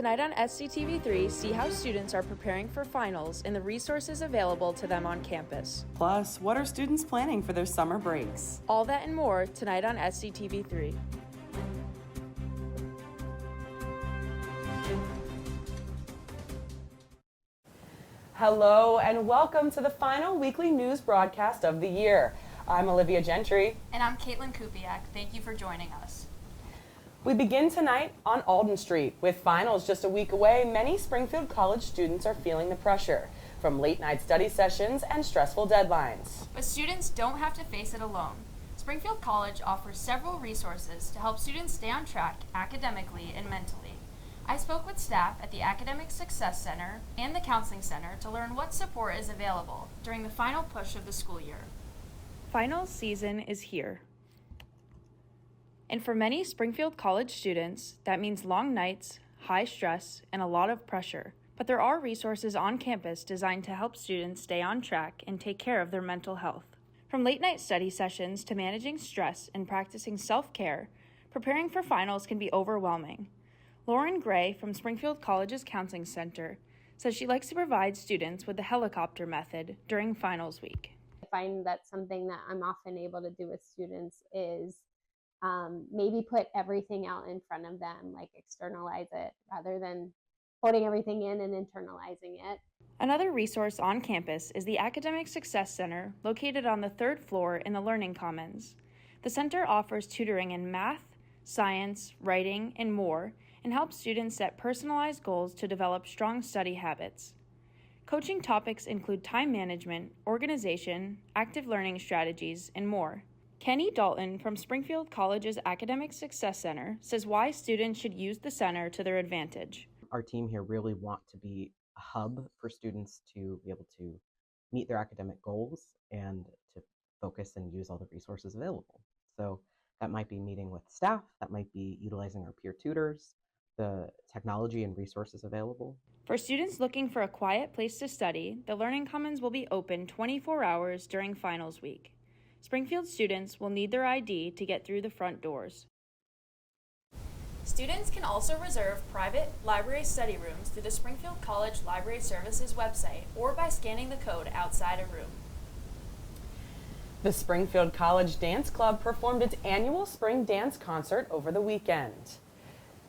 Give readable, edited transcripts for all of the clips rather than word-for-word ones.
Tonight on SCTV3, see how students are preparing for finals and the resources available to them on campus. Plus, what are students planning for their summer breaks? All that and more tonight on SCTV3. Hello and welcome to the final weekly news broadcast of the year. I'm Olivia Gentry. And I'm Kaitlyn Kupiec. Thank you for joining us. We begin tonight on Alden Street. With finals just a week away, many Springfield College students are feeling the pressure from late night study sessions and stressful deadlines. But students don't have to face it alone. Springfield College offers several resources to help students stay on track academically and mentally. I spoke with staff at the Academic Success Center and the Counseling Center to learn what support is available during the final push of the school year. Finals season is here. And for many Springfield College students, that means long nights, high stress, and a lot of pressure. But there are resources on campus designed to help students stay on track and take care of their mental health. From late night study sessions to managing stress and practicing self-care, preparing for finals can be overwhelming. Lauren Gray from Springfield College's Counseling Center says she likes to provide students with the helicopter method during finals week. I find that something that I'm often able to do with students is maybe put everything out in front of them, like externalize it rather than holding everything in and internalizing it. Another resource on campus is the Academic Success Center, located on the 3rd floor in the Learning Commons. The center offers tutoring in math, science, writing, and more, and helps students set personalized goals to develop strong study habits. Coaching topics include time management, organization, active learning strategies, and more. Kenny Dalton from Springfield College's Academic Success Center says why students should use the center to their advantage. Our team here really want to be a hub for students to be able to meet their academic goals and to focus and use all the resources available. So that might be meeting with staff, that might be utilizing our peer tutors, the technology and resources available. For students looking for a quiet place to study, the Learning Commons will be open 24 hours during finals week. Springfield students will need their ID to get through the front doors. Students can also reserve private library study rooms through the Springfield College Library Services website or by scanning the code outside a room. The Springfield College Dance Club performed its annual spring dance concert over the weekend.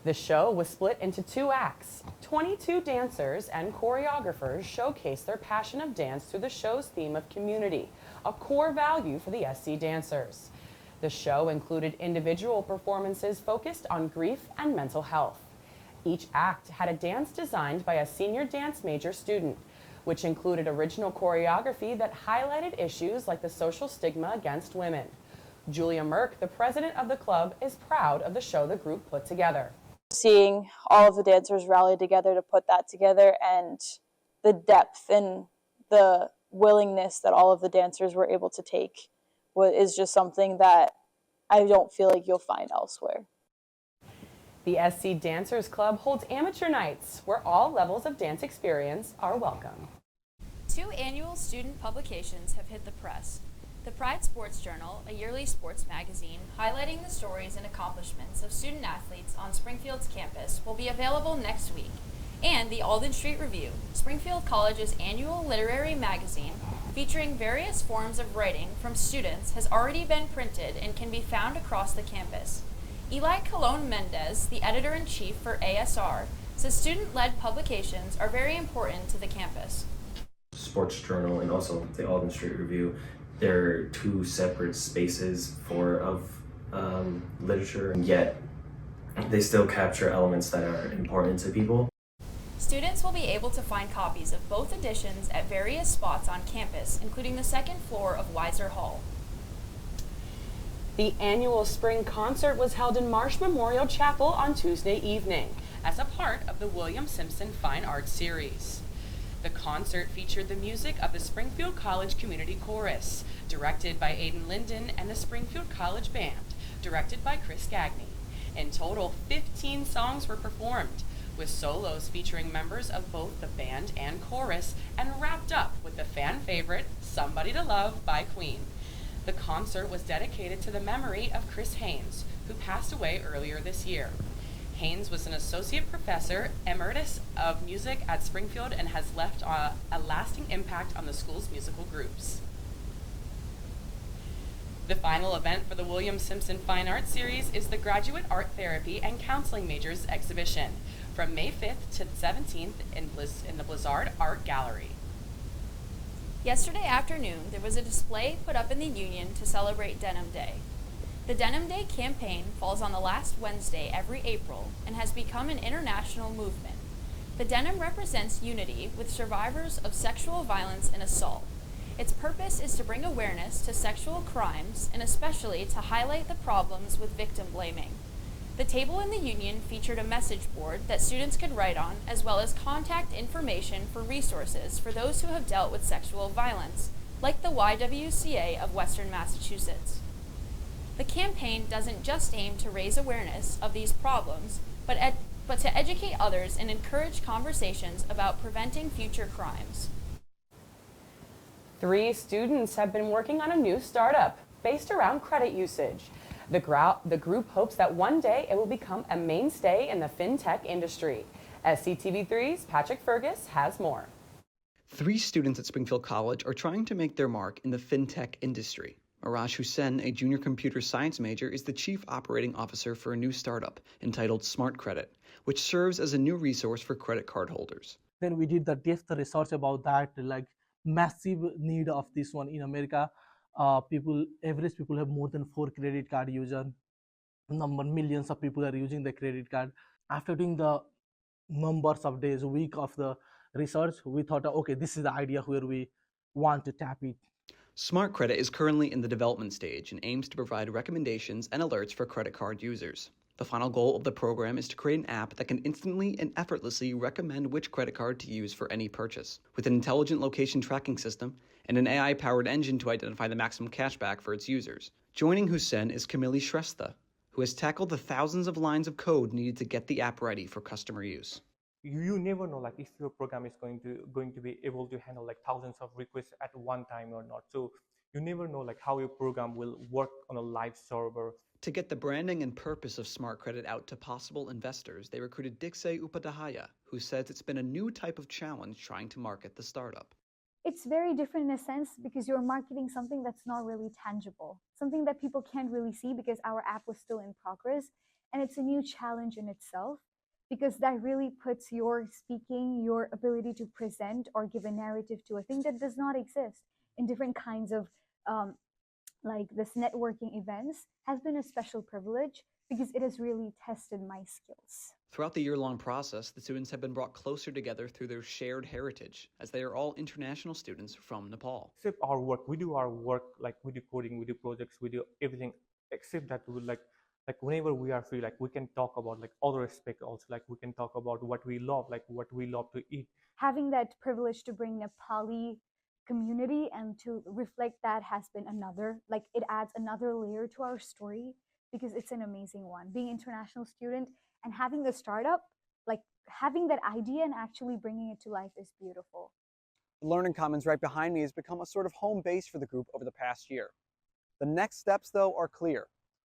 The show was split into 2 acts. 22 dancers and choreographers showcased their passion of dance through the show's theme of community, a core value for the SC dancers. The show included individual performances focused on grief and mental health. Each act had a dance designed by a senior dance major student, which included original choreography that highlighted issues like the social stigma against women. Julia Merck, the president of the club, is proud of the show the group put together. Seeing all of the dancers rally together to put that together, and the depth and the willingness that all of the dancers were able to take is just something that I don't feel like you'll find elsewhere. The SC Dancers Club holds amateur nights where all levels of dance experience are welcome. 2 annual student publications have hit the press. The Pride Sports Journal, a yearly sports magazine highlighting the stories and accomplishments of student athletes on Springfield's campus, will be available next week. And the Alden Street Review, Springfield College's annual literary magazine featuring various forms of writing from students, has already been printed and can be found across the campus. Eli Colon Mendez, the editor-in-chief for ASR, says student-led publications are very important to the campus. Sports Journal and also the Alden Street Review, they're 2 separate spaces of literature, and yet they still capture elements that are important to people. Students will be able to find copies of both editions at various spots on campus, including the 2nd floor of Weiser Hall. The annual spring concert was held in Marsh Memorial Chapel on Tuesday evening as a part of the William Simpson Fine Arts Series. The concert featured the music of the Springfield College Community Chorus, directed by Aidan Linden, and the Springfield College Band, directed by Chris Gagney. In total, 15 songs were performed, with solos featuring members of both the band and chorus, and wrapped up with the fan favorite, Somebody to Love by Queen. The concert was dedicated to the memory of Chris Haynes, who passed away earlier this year. Haynes was an associate professor emeritus of music at Springfield and has left a lasting impact on the school's musical groups. The final event for the William Simpson Fine Arts Series is the Graduate Art Therapy and Counseling Majors exhibition from May 5th to 17th in the Blizzard Art Gallery. Yesterday afternoon, there was a display put up in the Union to celebrate Denim Day. The Denim Day campaign falls on the last Wednesday every April and has become an international movement. The denim represents unity with survivors of sexual violence and assault. Its purpose is to bring awareness to sexual crimes and especially to highlight the problems with victim blaming. The table in the Union featured a message board that students could write on, as well as contact information for resources for those who have dealt with sexual violence, like the YWCA of Western Massachusetts. The campaign doesn't just aim to raise awareness of these problems, but to educate others and encourage conversations about preventing future crimes. 3 students have been working on a new startup based around credit usage. The group hopes that one day it will become a mainstay in the fintech industry. SCTV3's Patrick Fergus has more. 3 students at Springfield College are trying to make their mark in the fintech industry. Arash Hussein, a junior computer science major, is the chief operating officer for a new startup entitled Smart Credit, which serves as a new resource for credit card holders. Then we did the depth research about that, like massive need of this one in America. Average people have more than 4 credit card users. Millions of people are using the credit card. After doing the numbers of days, week of the research, we thought, okay, this is the idea where we want to tap it. Smart Credit is currently in the development stage and aims to provide recommendations and alerts for credit card users. The final goal of the program is to create an app that can instantly and effortlessly recommend which credit card to use for any purchase, with an intelligent location tracking system and an AI-powered engine to identify the maximum cashback for its users. Joining Hussein is Camille Shrestha, who has tackled the thousands of lines of code needed to get the app ready for customer use. You never know, like, if your program is going to be able to handle like thousands of requests at one time or not. So you never know, like, how your program will work on a live server. To get the branding and purpose of Smart Credit out to possible investors, they recruited Dixay Upadhyaya, who says it's been a new type of challenge trying to market the startup. It's very different in a sense because you're marketing something that's not really tangible, something that people can't really see because our app was still in progress. And it's a new challenge in itself because that really puts your speaking, your ability to present or give a narrative to a thing that does not exist in different kinds of like this networking events has been a special privilege because it has really tested my skills. Throughout the year-long process, the students have been brought closer together through their shared heritage, as they are all international students from Nepal. Except our work, we do our work, like we do coding, we do projects, we do everything, except that we like whenever we are free, like we can talk about like other aspects also, like we can talk about what we love, like what we love to eat. Having that privilege to bring Nepali community and to reflect that has been another, like it adds another layer to our story because it's an amazing one. Being an international student and having a startup, like having that idea and actually bringing it to life is beautiful. The Learning Commons right behind me has become a sort of home base for the group over the past year. The next steps, though, are clear.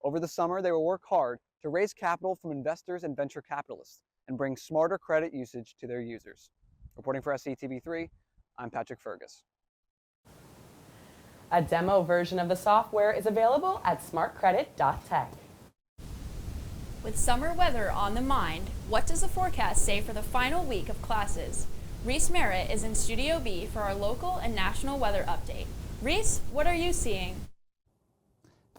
Over the summer, they will work hard to raise capital from investors and venture capitalists and bring smarter credit usage to their users. Reporting for SCTV3, I'm Patrick Fergus. A demo version of the software is available at smartcredit.tech. With summer weather on the mind, what does the forecast say for the final week of classes? Reese Merritt is in Studio B for our local and national weather update. Reese, what are you seeing?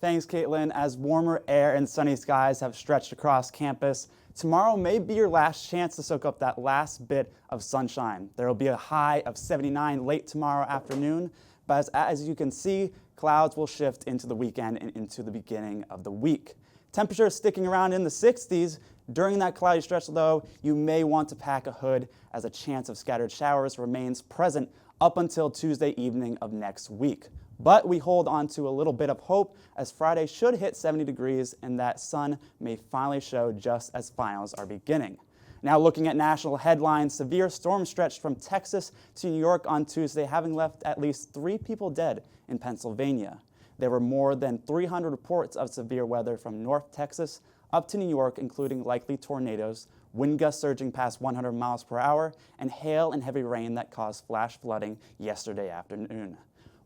Thanks, Kaitlyn. As warmer air and sunny skies have stretched across campus, tomorrow may be your last chance to soak up that last bit of sunshine. There will be a high of 79 late tomorrow afternoon, but as you can see, clouds will shift into the weekend and into the beginning of the week. Temperatures sticking around in the 60s. During that cloudy stretch, though, you may want to pack a hood as a chance of scattered showers remains present up until Tuesday evening of next week. But we hold on to a little bit of hope as Friday should hit 70 degrees and that sun may finally show just as finals are beginning. Now looking at national headlines, severe storm stretched from Texas to New York on Tuesday, having left at least 3 people dead in Pennsylvania. There were more than 300 reports of severe weather from North Texas up to New York, including likely tornadoes, wind gusts surging past 100 miles per hour, and hail and heavy rain that caused flash flooding yesterday afternoon.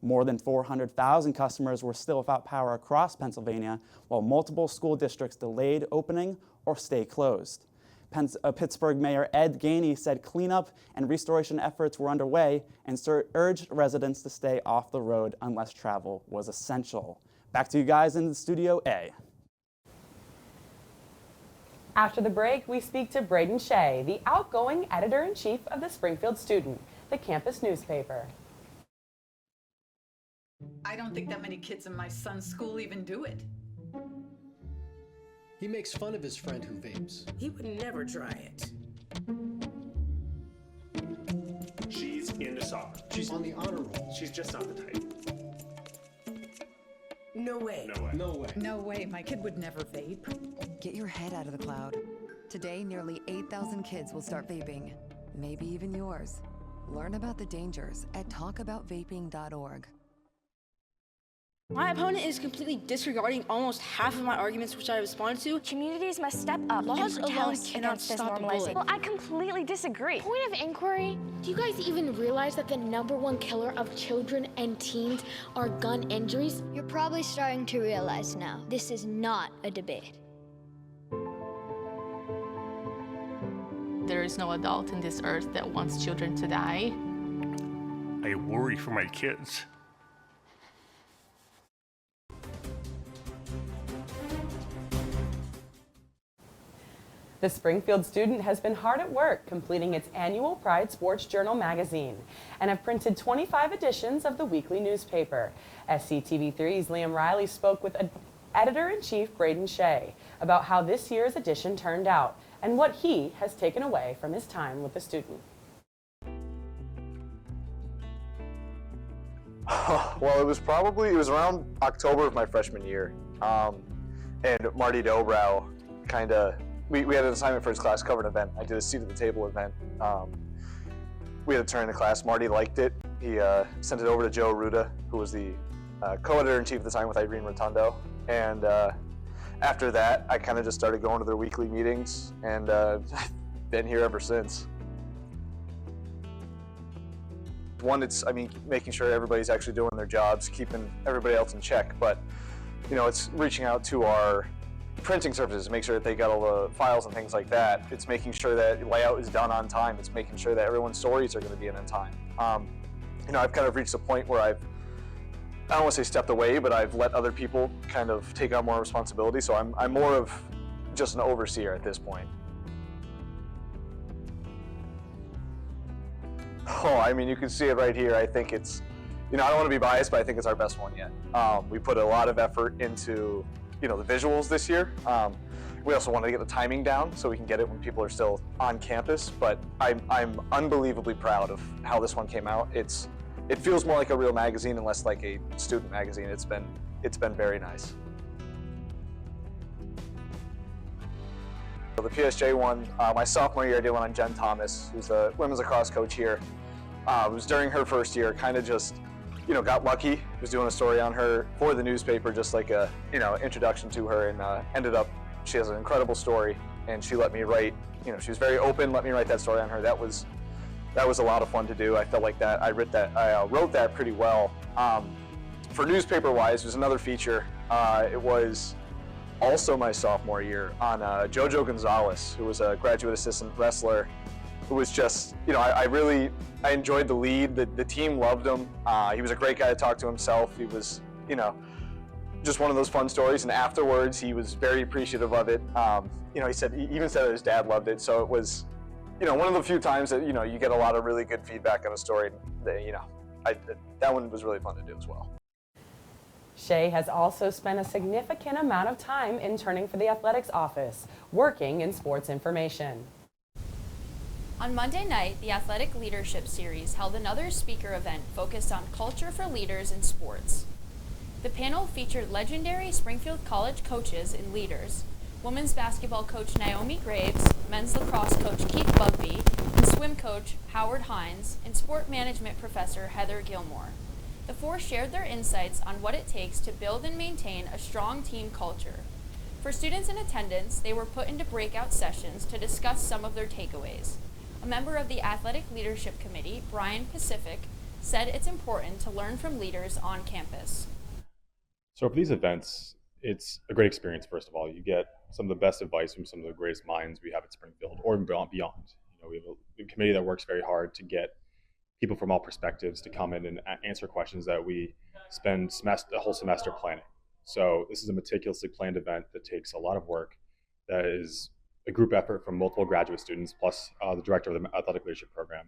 More than 400,000 customers were still without power across Pennsylvania, while multiple school districts delayed opening or stay closed. Pittsburgh Mayor Ed Gainey said cleanup and restoration efforts were underway and urged residents to stay off the road unless travel was essential. Back to you guys in the Studio A. After the break, we speak to Braden Shea, the outgoing editor-in-chief of the Springfield Student, the campus newspaper. I don't think that many kids in my son's school even do it. He makes fun of his friend who vapes. He would never try it. She's into soccer. She's on the honor roll. She's just not the type. No way. No way. No way. No way, my kid would never vape. Get your head out of the cloud. Today, nearly 8,000 kids will start vaping, maybe even yours. Learn about the dangers at talkaboutvaping.org. My opponent is completely disregarding almost half of my arguments which I responded to. Communities must step up Laws and alone protest cannot against this stop normalizing. bullying. Well, I completely disagree. Point of inquiry, do you guys even realize that the #1 killer of children and teens are gun injuries? You're probably starting to realize now, this is not a debate. There is no adult in this earth that wants children to die. I worry for my kids. The Springfield Student has been hard at work completing its annual Pride Sports Journal magazine and have printed 25 editions of the weekly newspaper. SCTV3's Liam Riley spoke with editor-in-chief Braden Shea about how this year's edition turned out and what he has taken away from his time with the Student. Well, it was around October of my freshman year, and Marty Dobrow we had an assignment for his class cover event. I did a seat at the table event. We had a turn in the class. Marty liked it. He sent it over to Joe Ruda, who was the co-editor-in-chief at the time with Irene Rotundo. And after that, I kind of just started going to their weekly meetings, and been here ever since. One, it's making sure everybody's actually doing their jobs, keeping everybody else in check. But it's reaching out to our printing services, make sure that they got all the files and things like that. It's making sure that layout is done on time. It's making sure that everyone's stories are going to be in on time. I've kind of reached a point where I don't want to say stepped away, but I've let other people kind of take on more responsibility. So I'm more of just an overseer at this point. Oh, you can see it right here. I think it's, I don't want to be biased, but I think it's our best one yet. We put a lot of effort into the visuals this year. We also wanted to get the timing down so we can get it when people are still on campus, but I'm unbelievably proud of how this one came out. It feels more like a real magazine and less like a student magazine. It's been very nice. So the PSJ one, my sophomore year I did one on Jen Thomas, who's a women's lacrosse coach here. It was during her first year, kind of just got lucky, was doing a story on her for the newspaper, just like a, introduction to her, and ended up, she has an incredible story, and she let me write, she was very open, let me write that story on her. That was a lot of fun to do. I felt like that, I wrote that pretty well. For newspaper-wise, there's another feature. It was also my sophomore year on Jojo Gonzalez, who was a graduate assistant wrestler, who was just, I enjoyed the lead. The team loved him. He was a great guy to talk to himself. He was, just one of those fun stories. And afterwards, he was very appreciative of it. He even said that his dad loved it. So it was, one of the few times that, you get a lot of really good feedback on a story. That one was really fun to do as well. Shea has also spent a significant amount of time interning for the athletics office, working in sports information. On Monday night, the Athletic Leadership Series held another speaker event focused on culture for leaders in sports. The panel featured legendary Springfield College coaches and leaders, women's basketball coach Naomi Graves, men's lacrosse coach Keith Bugby, and swim coach Howard Hines, and sport management professor Heather Gilmore. The four shared their insights on what it takes to build and maintain a strong team culture. For students in attendance, they were put into breakout sessions to discuss some of their takeaways. A member of the Athletic Leadership Committee, Brian Pacific, said it's important to learn from leaders on campus. So for these events, it's a great experience, first of all. You get some of the best advice from some of the greatest minds we have at Springfield or beyond. You know, we have a committee that works very hard to get people from all perspectives to come in and answer questions that we spend a whole semester planning. So this is a meticulously planned event that takes a lot of work. That is a group effort from multiple graduate students, plus the director of the Athletic Leadership Program.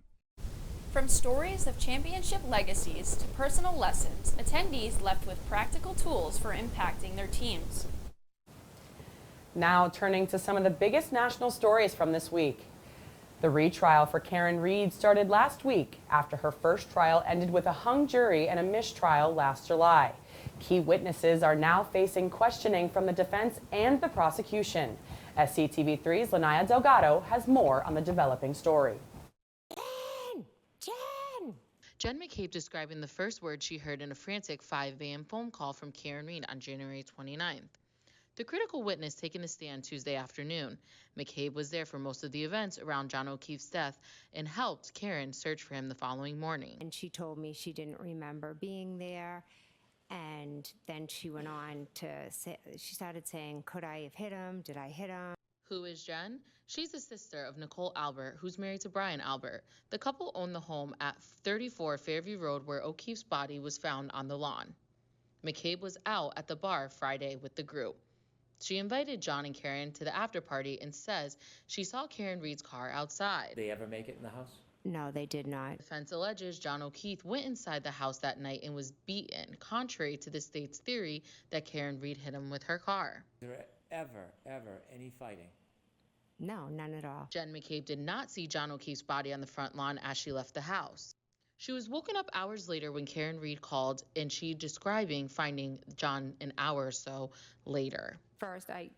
From stories of championship legacies to personal lessons, attendees left with practical tools for impacting their teams. Now turning to some of the biggest national stories from this week. The retrial for Karen Reed started last week after her first trial ended with a hung jury and a mistrial last July. Key witnesses are now facing questioning from the defense and the prosecution. SCTV3's Lanaya Delgado has more on the developing story. Jen McCabe describing the first word she heard in a frantic 5 a.m. phone call from Karen Reed on January 29th. The critical witness taking a stand Tuesday afternoon. McCabe was there for most of the events around John O'Keefe's death and helped Karen search for him the following morning. And she told me she didn't remember being there. And then she went on to say, she started saying, could I have hit him? Did I hit him? Who is Jen? She's the sister of Nicole Albert, who's married to Brian Albert. The couple owned the home at 34 Fairview Road where O'Keefe's body was found on the lawn. McCabe was out at the bar Friday with the group. She invited John and Karen to the after party and says she saw Karen Reed's car outside. Did they ever make it in the house? No, they did not. Defense alleges John O'Keefe went inside the house that night and was beaten, contrary to the state's theory that Karen Reed hit him with her car. Was there ever any fighting? No, none at all. Jen McCabe did not see John O'Keefe's body on the front lawn as she left the house. She was woken up hours later when Karen Reed called, and she describing finding John an hour or so later. First, I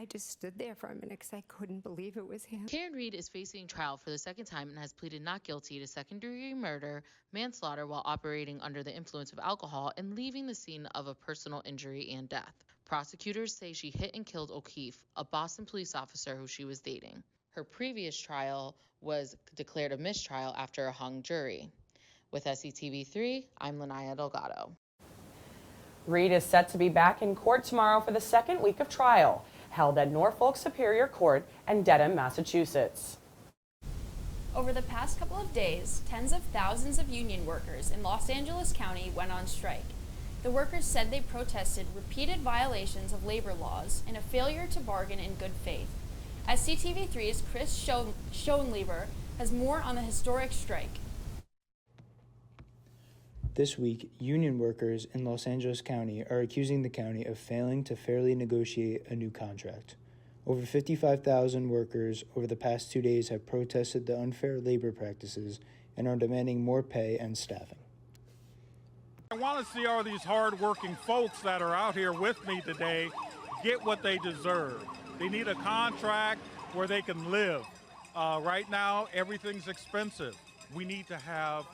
just stood there for a minute because I couldn't believe it was him. Karen Reed is facing trial for the second time and has pleaded not guilty to second-degree murder, manslaughter while operating under the influence of alcohol, and leaving the scene of a personal injury and death. Prosecutors say she hit and killed O'Keefe, a Boston police officer who she was dating. Her previous trial was declared a mistrial after a hung jury. With SCTV3, I'm Lanaya Delgado. Reed is set to be back in court tomorrow for the second week of trial, held at Norfolk Superior Court in Dedham, Massachusetts. Over the past couple of days, tens of thousands of union workers in Los Angeles County went on strike. The workers said they protested repeated violations of labor laws and a failure to bargain in good faith. SCTV3's Chris Schoenleber has more on the historic strike. This week, union workers in Los Angeles County are accusing the county of failing to fairly negotiate a new contract. Over 55,000 workers over the past 2 days have protested the unfair labor practices and are demanding more pay and staffing. I want to see all these hard-working folks that are out here with me today get what they deserve. They need a contract where they can live. Right now, everything's expensive. We need to have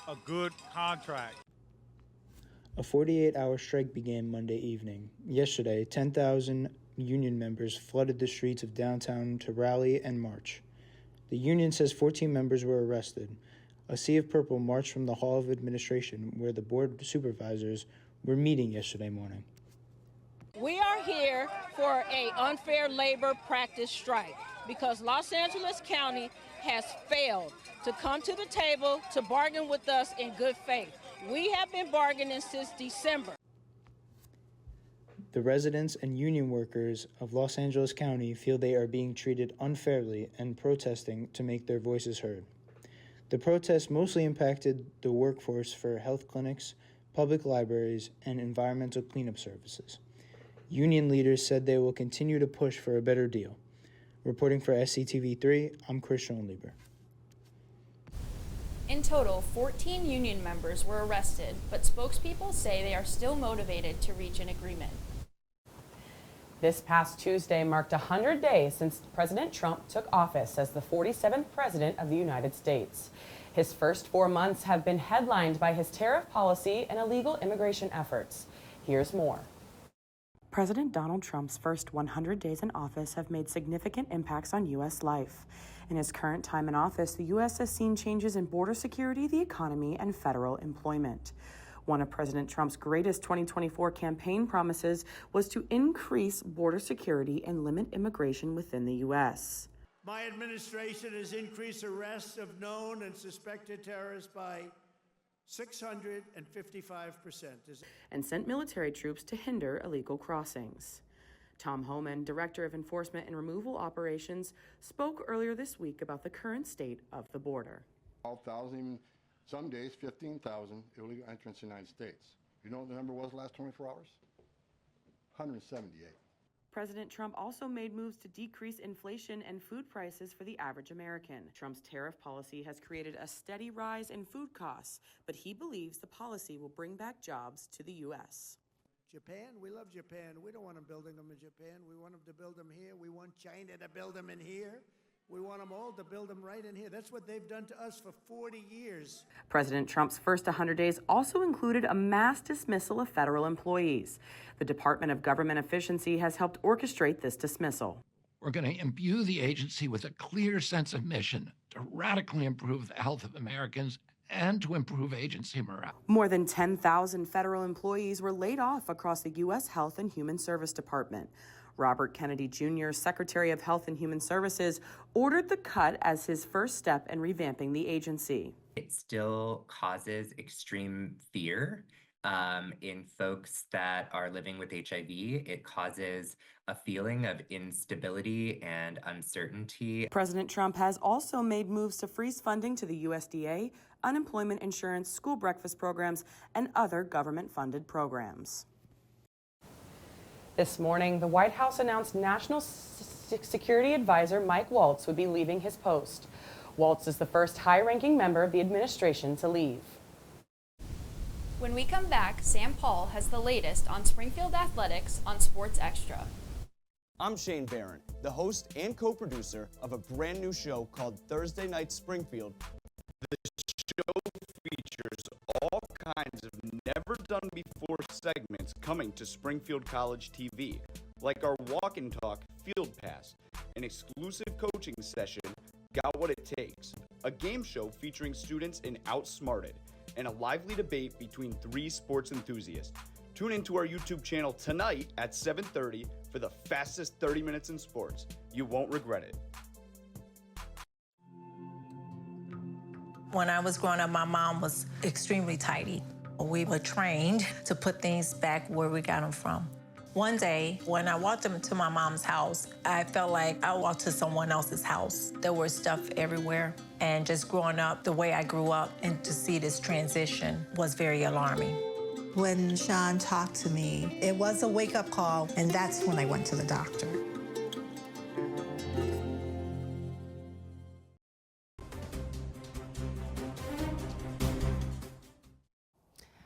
a good contract. A 48-hour strike began Monday evening. Yesterday, 10,000 union members flooded the streets of downtown to rally and march. The union says 14 members were arrested. A sea of purple marched from the Hall of Administration, where the board of supervisors were meeting yesterday morning. We are here for an unfair labor practice strike because Los Angeles County has failed to come to the table to bargain with us in good faith. We have been bargaining since December. The residents and union workers of Los Angeles County feel they are being treated unfairly and protesting to make their voices heard. The protests mostly impacted the workforce for health clinics, public libraries, and environmental cleanup services. Union leaders said they will continue to push for a better deal. Reporting for SCTV3, I'm Chris Schoenleber. In total, 14 union members were arrested, but spokespeople say they are still motivated to reach an agreement. This past Tuesday marked 100 days since President Trump took office as the 47th President of the United States. His first 4 months have been headlined by his tariff policy and illegal immigration efforts. Here's more. President Donald Trump's first 100 days in office have made significant impacts on U.S. life. In his current time in office, the U.S. has seen changes in border security, the economy, and federal employment. One of President Trump's greatest 2024 campaign promises was to increase border security and limit immigration within the U.S. My administration has increased arrests of known and suspected terrorists by 655%. And sent military troops to hinder illegal crossings. Tom Homan, Director of Enforcement and Removal Operations, spoke earlier this week about the current state of the border. 12,000, some days 15,000 illegal entrants in the United States. You know what the number was the last 24 hours? 178. President Trump also made moves to decrease inflation and food prices for the average American. Trump's tariff policy has created a steady rise in food costs, but he believes the policy will bring back jobs to the U.S. Japan, we love Japan. We don't want them building them in Japan. We want them to build them here. We want China to build them in here. We want them all to build them right in here. That's what they've done to us for 40 years. President Trump's first 100 days also included a mass dismissal of federal employees. The Department of Government Efficiency has helped orchestrate this dismissal. We're going to imbue the agency with a clear sense of mission to radically improve the health of Americans and to improve agency morale. More than 10,000 federal employees were laid off across the U.S. Health and Human Service Department. Robert Kennedy Jr., Secretary of Health and Human Services, ordered the cut as his first step in revamping the agency. It still causes extreme fear in folks that are living with HIV. It causes a feeling of instability and uncertainty. President Trump has also made moves to freeze funding to the USDA, unemployment insurance, school breakfast programs, and other government-funded programs. This morning, the White House announced National Security Advisor Mike Waltz would be leaving his post. Waltz is the first high-ranking member of the administration to leave. When we come back, Sam Paul has the latest on Springfield athletics on Sports Extra. I'm Shane Barron, the host and co-producer of a brand new show called Thursday Night Springfield. The show features all kinds of never-done-before segments coming to Springfield College TV, like our Walk and Talk Field Pass, an exclusive coaching session, Got What It Takes, a game show featuring students in Outsmarted, and a lively debate between three sports enthusiasts. Tune into our YouTube channel tonight at 7:30 for the fastest 30 minutes in sports. You won't regret it. When I was growing up, my mom was extremely tidy. We were trained to put things back where we got them from. One day, when I walked into my mom's house, I felt like I walked to someone else's house. There was stuff everywhere. And just growing up the way I grew up and to see this transition was very alarming. When Sean talked to me, it was a wake-up call, and that's when I went to the doctor.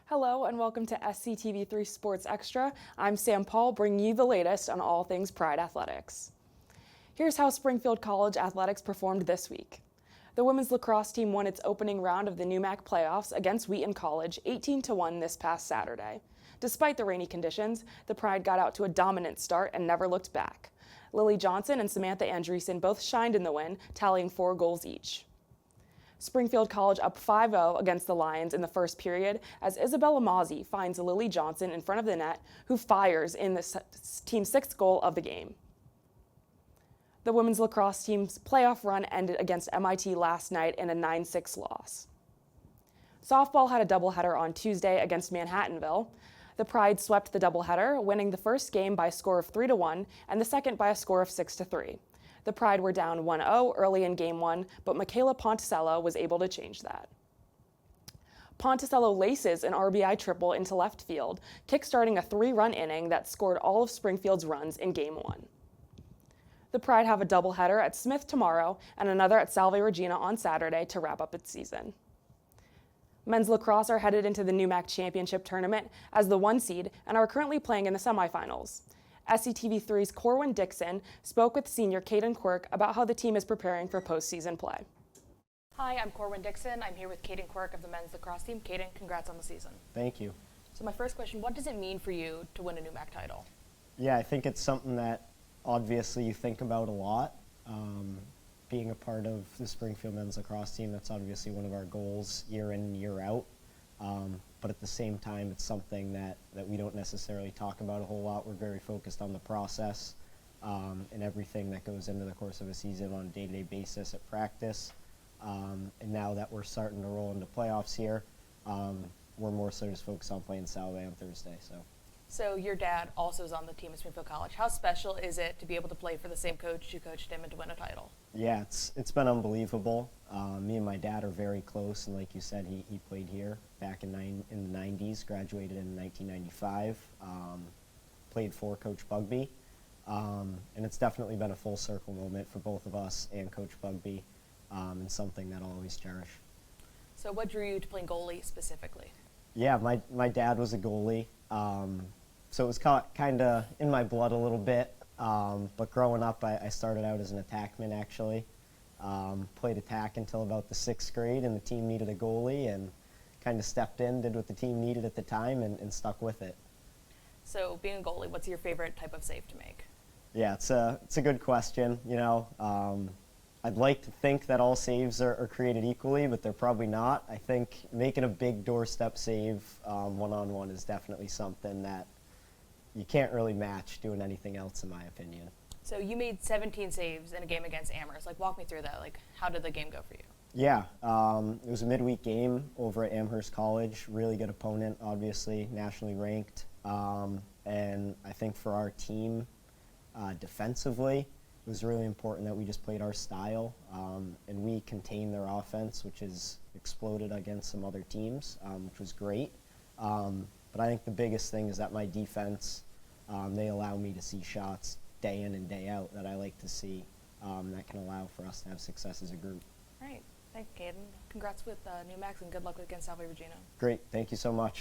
Hello and welcome to SCTV3 Sports Extra. I'm Sam Paul, bringing you the latest on all things Pride athletics. Here's how Springfield College athletics performed this week. The women's lacrosse team won its opening round of the NEWMAC playoffs against Wheaton College 18-1 this past Saturday. Despite the rainy conditions, the Pride got out to a dominant start and never looked back. Lily Johnson and Samantha Andreessen both shined in the win, tallying 4 goals each. Springfield College up 5-0 against the Lions in the first period as Isabella Mazzi finds Lily Johnson in front of the net, who fires in the team's 6th goal of the game. The women's lacrosse team's playoff run ended against MIT last night in a 9-6 loss. Softball had a doubleheader on Tuesday against Manhattanville. The Pride swept the doubleheader, winning the first game by a score of 3-1 and the second by a score of 6-3. The Pride were down 1-0 early in Game 1, but Michaela Ponticello was able to change that. Ponticello laces an RBI triple into left field, kickstarting a 3-run inning that scored all of Springfield's runs in Game 1. The Pride have a doubleheader at Smith tomorrow and another at Salve Regina on Saturday to wrap up its season. Men's lacrosse are headed into the NEWMAC Championship Tournament as the 1 seed and are currently playing in the semifinals. SCTV3's Corwin Dixon spoke with senior Caden Quirk about how the team is preparing for postseason play. Hi, I'm Corwin Dixon. I'm here with Caden Quirk of the men's lacrosse team. Caden, congrats on the season. Thank you. So my first question, what does it mean for you to win a NEWMAC title? Yeah, I think it's something that obviously you think about a lot. Being a part of the Springfield men's lacrosse team, that's obviously one of our goals year in and year out. But at the same time, it's something that we don't necessarily talk about a whole lot. We're very focused on the process and everything that goes into the course of a season on a day-to-day basis at practice. And now that we're starting to roll into playoffs here, we're more so just focused on playing Salve on Thursday. So your dad also is on the team at Springfield College. How special is it to be able to play for the same coach who coached him and to win a title? Yeah, it's been unbelievable. Me and my dad are very close, and like you said, he played here back in the 90s, graduated in 1995, played for Coach Bugby, and it's definitely been a full circle moment for both of us and Coach Bugby, and something that I'll always cherish. So what drew you to playing goalie specifically? Yeah, my dad was a goalie, so it was kind of in my blood a little bit. But growing up, I started out as an attackman, actually. Played attack until about the 6th grade, and the team needed a goalie, and kind of stepped in, did what the team needed at the time, and stuck with it. So being a goalie, what's your favorite type of save to make? Yeah, it's a good question. You know, I'd like to think that all saves are created equally, but they're probably not. I think making a big doorstep save one-on-one is definitely something that you can't really match doing anything else, in my opinion. So you made 17 saves in a game against Amherst. Like, walk me through that. Like, how did the game go for you? Yeah, it was a midweek game over at Amherst College. Really good opponent, obviously, nationally ranked. And I think for our team, defensively, it was really important that we just played our style, and we contained their offense, which has exploded against some other teams, which was great. But I think the biggest thing is that my defense, they allow me to see shots day in and day out that I like to see, that can allow for us to have success as a group. All right. Thank you, Caden. Congrats with New Max, and good luck against Salve Regina. Great. Thank you so much.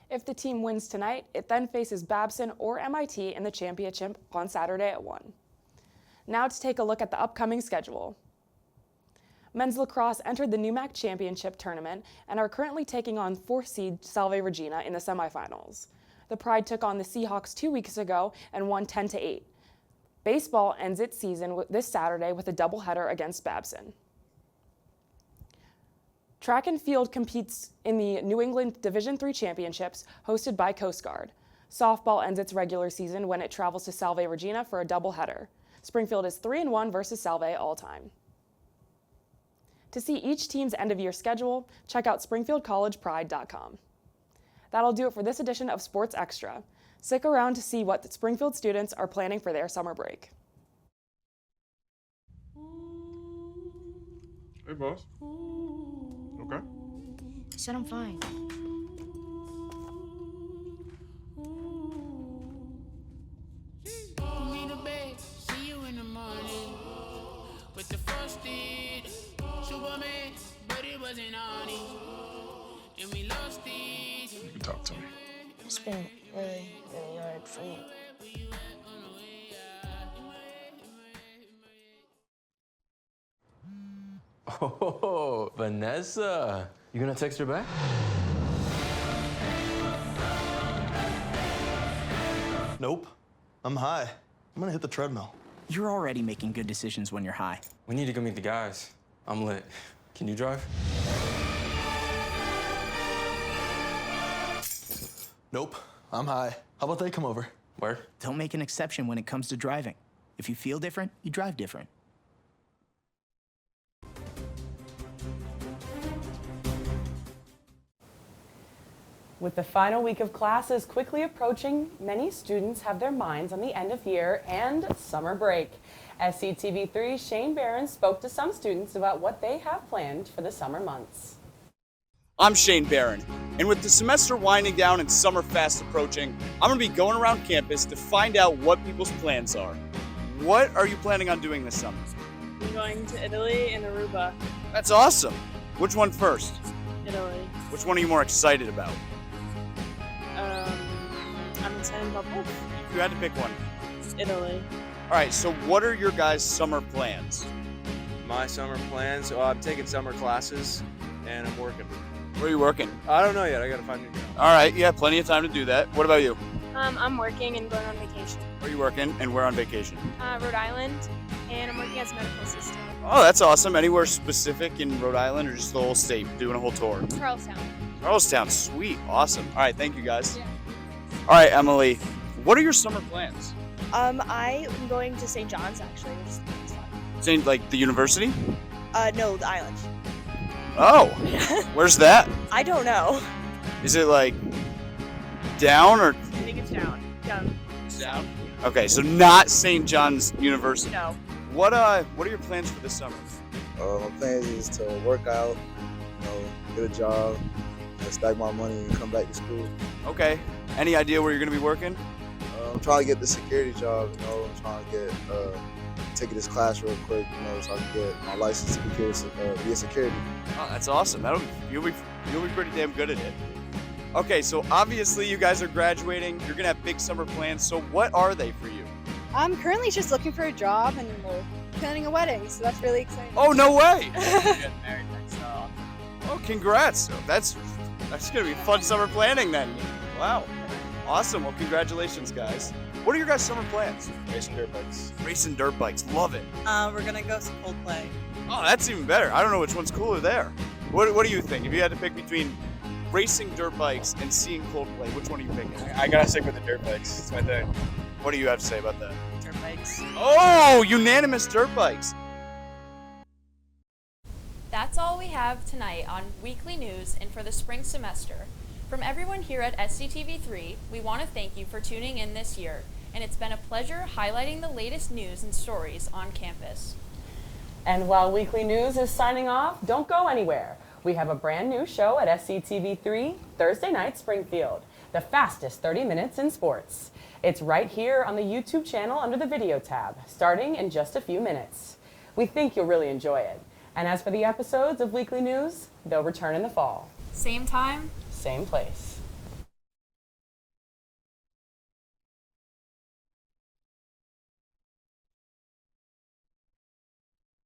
If the team wins tonight, it then faces Babson or MIT in the championship on Saturday at 1. Now to take a look at the upcoming schedule. Men's lacrosse entered the NEWMAC Championship tournament and are currently taking on 4th seed Salve Regina in the semifinals. The Pride took on the Seahawks 2 weeks ago and won 10-8. Baseball ends its season this Saturday with a doubleheader against Babson. Track and field competes in the New England Division III Championships hosted by Coast Guard. Softball ends its regular season when it travels to Salve Regina for a doubleheader. Springfield is 3-1 versus Salve all time. To see each team's end-of-year schedule, check out SpringfieldCollegePride.com. That'll do it for this edition of Sports Extra. Stick around to see what the Springfield students are planning for their summer break. Hey, boss. Okay. I said I'm fine. With the frosted Superman, but it wasn't on it. And we lost it. You can talk to me. It's been really, really hard for me. Oh, Vanessa. You gonna text her back? Nope. I'm high. I'm gonna hit the treadmill. You're already making good decisions when you're high. We need to go meet the guys. I'm lit. Can you drive? Nope. I'm high. How about they come over? Where? Don't make an exception when it comes to driving. If you feel different, you drive different. With the final week of classes quickly approaching, many students have their minds on the end of year and summer break. SCTV3's Shane Barron spoke to some students about what they have planned for the summer months. I'm Shane Barron, and with the semester winding down and summer fast approaching, I'm going to be going around campus to find out what people's plans are. What are you planning on doing this summer? I'm going to Italy and Aruba. That's awesome. Which one first? Italy. Which one are you more excited about? I'm excited about both. If you had to pick one. Italy. All right, so what are your guys' summer plans? My summer plans? I'm taking summer classes and I'm working. Where are you working? I don't know yet. I gotta find a new job. All right, you have plenty of time to do that. What about you? I'm working and going on vacation. Where are you working and where on vacation? Rhode Island, and I'm working as a medical assistant. Oh, that's awesome. Anywhere specific in Rhode Island or just the whole state, doing a whole tour? Charlestown. Charlestown, sweet, awesome. All right, thank you guys. All right, Emily, what are your summer plans? I'm going to St. John's actually. Which is fun. St. like the university? No, the island. Oh, where's that? I don't know. Is it like down or? I think it's down. Down. It's down. Okay, so not St. John's University. No. What are your plans for this summer? My plans is to work out, get a job, stack my money, and come back to school. Okay. Any idea where you're gonna be working? I'm trying to get the security job. I'm trying to get take this class real quick. So I can get my license to be a security. Oh, that's awesome. You'll be pretty damn good at it. Okay, so obviously you guys are graduating. You're gonna have big summer plans. So what are they for you? I'm currently just looking for a job and we're planning a wedding, so that's really exciting. Oh, no way! Getting married next summer. Oh, congrats! That's gonna be fun summer planning then. Wow, awesome. Well, congratulations, guys. What are your guys' summer plans? Racing dirt bikes. Racing dirt bikes, love it. We're gonna go see Coldplay. Oh, that's even better. I don't know which one's cooler there. What do you think? If you had to pick between racing dirt bikes and seeing Coldplay, which one are you picking? I gotta stick with the dirt bikes. It's my thing. What do you have to say about that? Dirt bikes. Oh, unanimous dirt bikes. That's all we have tonight on Weekly News and for the spring semester. From everyone here at SCTV3, we want to thank you for tuning in this year, and it's been a pleasure highlighting the latest news and stories on campus. And while Weekly News is signing off, don't go anywhere. We have a brand new show at SCTV3, Thursday Night Springfield, the fastest 30 minutes in sports. It's right here on the YouTube channel under the video tab, starting in just a few minutes. We think you'll really enjoy it. And as for the episodes of Weekly News, they'll return in the fall. Same time, same place.